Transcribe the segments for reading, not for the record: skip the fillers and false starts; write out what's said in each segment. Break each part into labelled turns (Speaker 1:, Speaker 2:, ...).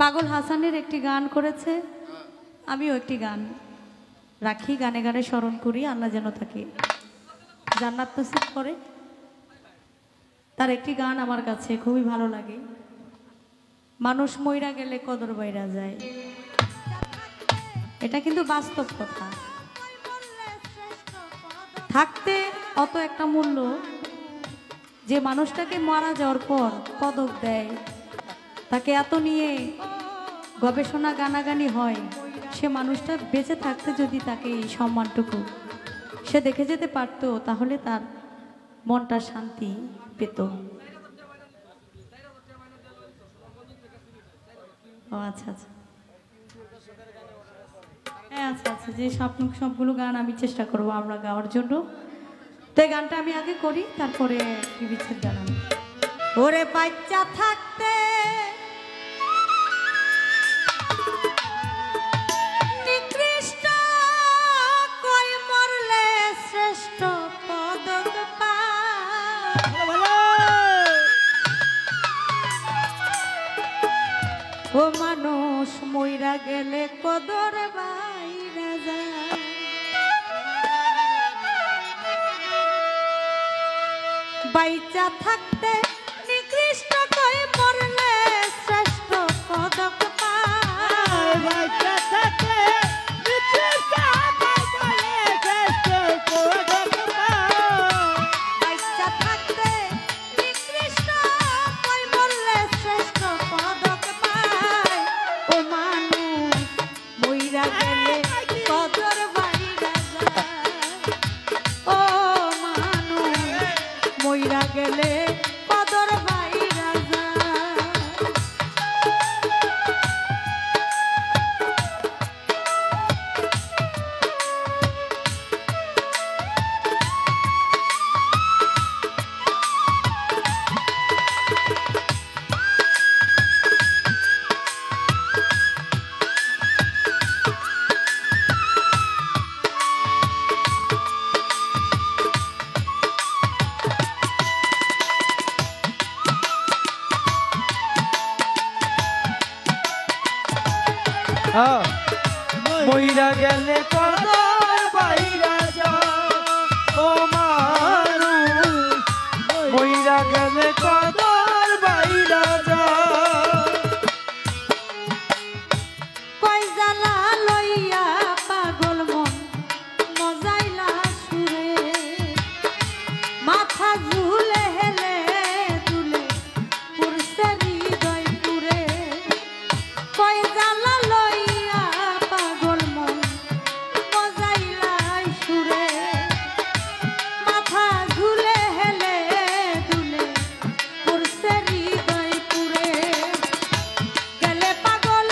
Speaker 1: পাগল হাসানের একটি গান করেছে, আমিও একটি গান রাখি, গানে গানে স্মরণ করি, আল্লাহ যেন তাকে জান্নাত নসিব করে। তার একটি গান আমার কাছে খুবই ভালো লাগে, মানুষ মইরা গেলে কদর বাইরা যায়। এটা কিন্তু বাস্তব কথা। থাকতে অত একটা মূল্য, যে মানুষটাকে মারা যাওয়ার পর পদক দেয়, তাকে এত নিয়ে গবেষণা গানাগানি হয়, সে মানুষটা বেঁচে থাকতে যদি তাকে এই সম্মানটুকু সে দেখে যেতে পারতো, তাহলে তার মনটা শান্তি পেত। ও আচ্ছা আচ্ছা, হ্যাঁ আচ্ছা আচ্ছা, যে সবগুলো গান আমি চেষ্টা করবো আমরা গাওয়ার জন্য। তো এই গানটা আমি আগে করি, তারপরে কি বিচ্ছেদ জানান। ওরে বাচ্চা থাকতে নিকৃষ্ট কই মরলে শ্রেষ্ঠ পদক পায়। ও মানুষ মইরা গেলে কদর বাইরা যায়। বাইচা থাকতে নিকৃষ্ট কই মরলে শ্রেষ্ঠ পদক পায়। বাইচা থাকতে নিকৃষ্ট কই মরলে শ্রেষ্ঠ পদক পায়। বাইচা থাকতে নিকৃষ্ট কই মরলে শ্রেষ্ঠ পদক পায়। ও মানুষ মইরা গেলে কদর বাইরা যায়। ও মইরা গেলে কদর বাইরা যায়।
Speaker 2: মইরা গেলে কদর বাইরা যায়। ও মানুষ মইরা গেলে কদর বাইরা যায়।
Speaker 1: কই জ্বালা লইয়া পাগল মন মজাইলা সুরে, মাথা ঝুলে হেলে দুলে পুরছে হৃদয় পুরে। কই জ্বালা লইয়া পাগল মন মজাইলা সুরে, মাথা ঝুলে হেলে দুলে পুরছে হৃদয় পুরে। গেলে পাগল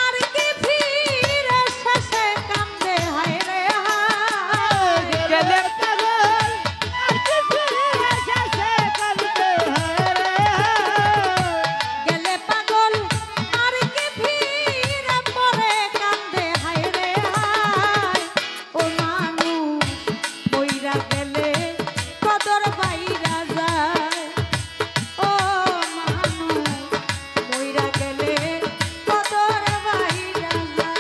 Speaker 1: আর কি ফিরে শেষে কান্দে হায় রে হায়।
Speaker 2: গেলে পাগল আর কি ফিরে শেষে কান্দে হায় রে হায়।
Speaker 1: গেলে পাগল আর কি ফিরে পরে কান্দে হায় রে হায়। ও মানুষ মইরা গেলে কদর বাইরা যায়। ও মানুষ মইরা গেলে কদর বাইরা যায়।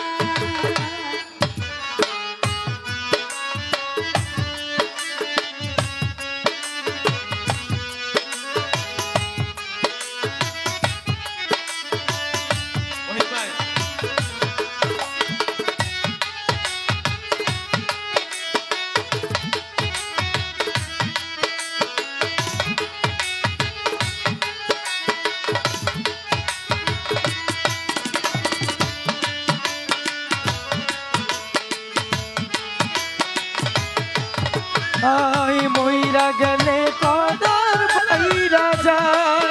Speaker 2: আই মইরা গেলে কদর বাইরা যায়।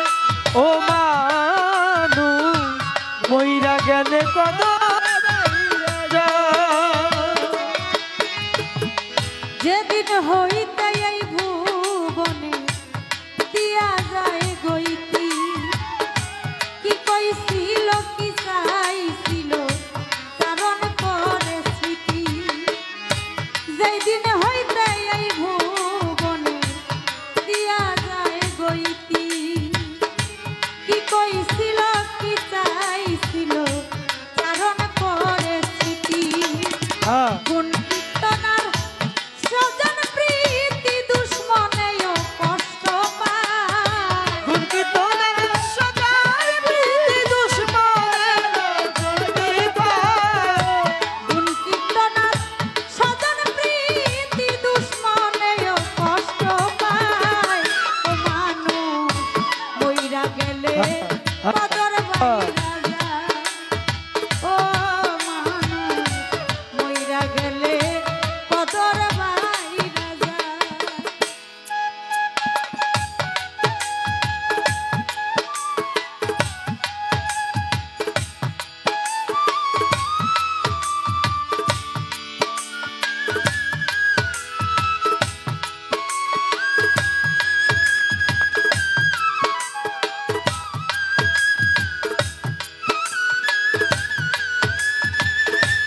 Speaker 2: ও মানুষ মইরা গেলে কদর বাইরা যায়।
Speaker 1: যেদিন হইতে এই ভুবনে দিয়া যায় গইতি, কি কইছিল কি চাইছিল কারণ করে স্মৃতি। যেদিন হইতে এই ভুবনে দিয়া যায় গইতি, কি কইছিল কি চাইছিল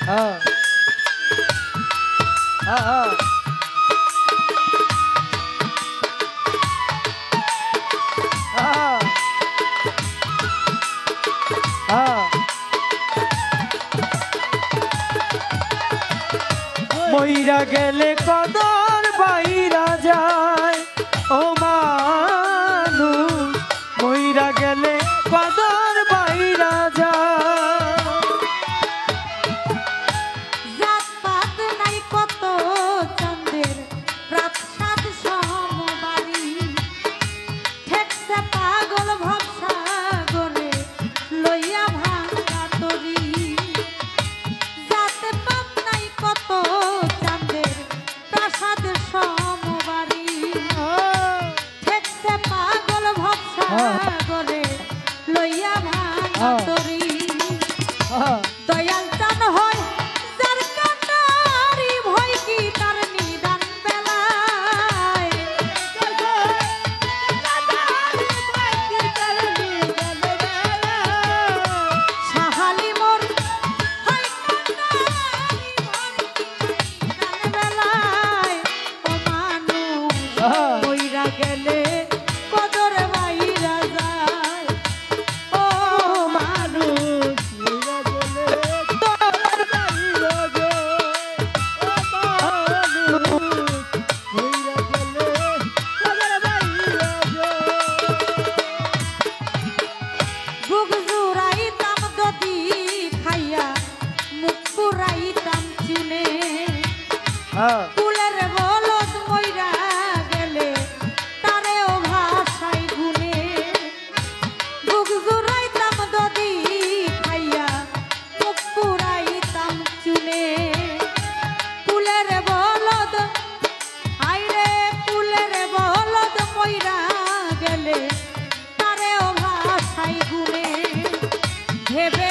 Speaker 2: হ্যাঁ হ্যাঁ হ্যাঁ মইরা গেলে কদর বাইরা যায় ও মানুষ মইরা গেলে কদর বাইরা যায়
Speaker 1: জাত পাত নাই কত চন্দ্রের প্রাসাদ সমবাড়ি ঠেকছে পাগল ভবসাগরে লইয়া ভাঙা তরি জাত পাত নাই কত চন্দ্রের প্রাসাদ সমবাড়ি ঠেকছে পাগল ভবসাগরে লইয়া ভাঙা তরি দয়াল চান হয় যার কাটারি ভয় কি তার নিদান বেলায় সাহালি মোর হয় কাটারি ভয় কি নিদান বেলায় ও মানুষ কইরা গেলে কদর বাইরা যায় ও মানুষ বুক জুড়াইতাম দদি খাইয়া মুখ পুরাইতাম চুনে কুলের বলদ মইরা গেলে তারেও ভাষাই গুনে বুক জুড়াইতাম দদি খাইয়া মুখ পুরাইতাম চুনে কুলের বলদ আইরে কুলের বলদ মইরা গেলে তারেও ভাষাই গুনে ভেবে